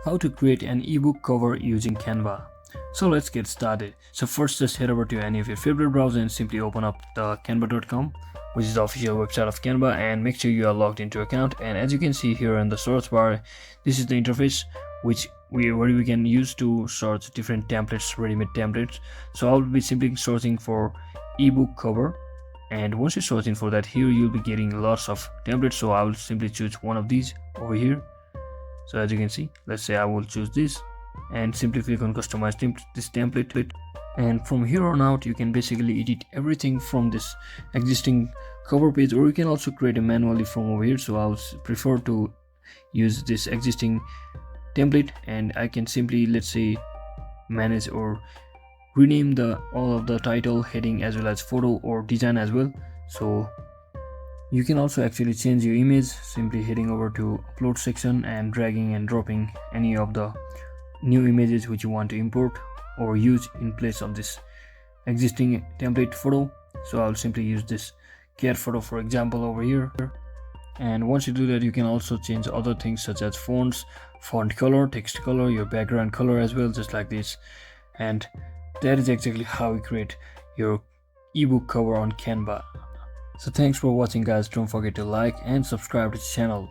How to create an ebook cover using Canva. So let's get started. So first, just head over to any of your favorite browser and simply open up the canva.com, which is the official website of Canva, and make sure you are logged into your account. And as you can see here in the search bar, this is the interface where we can use to search different templates, ready-made templates. So I'll be simply searching for ebook cover, and once you're searching for that, here you'll be getting lots of templates. So I will simply choose one of these over here. So as you can see, let's say I will choose this and simply click on customize this template, and from here on out you can basically edit everything from this existing cover page, or you can also create it manually from over here. So I'll prefer to use this existing template, and I can simply, let's say, manage or rename all of the title, heading, as well as photo or design as well. So you can also actually change your image simply heading over to upload section and dragging and dropping any of the new images which you want to import or use in place of this existing template photo. So I'll simply use this cat photo, for example, over here. And once you do that, you can also change other things such as fonts, font color, text color, your background color as well, just like this. And that is exactly how you create your ebook cover on Canva. So thanks for watching, guys. Don't forget to like and subscribe to the channel.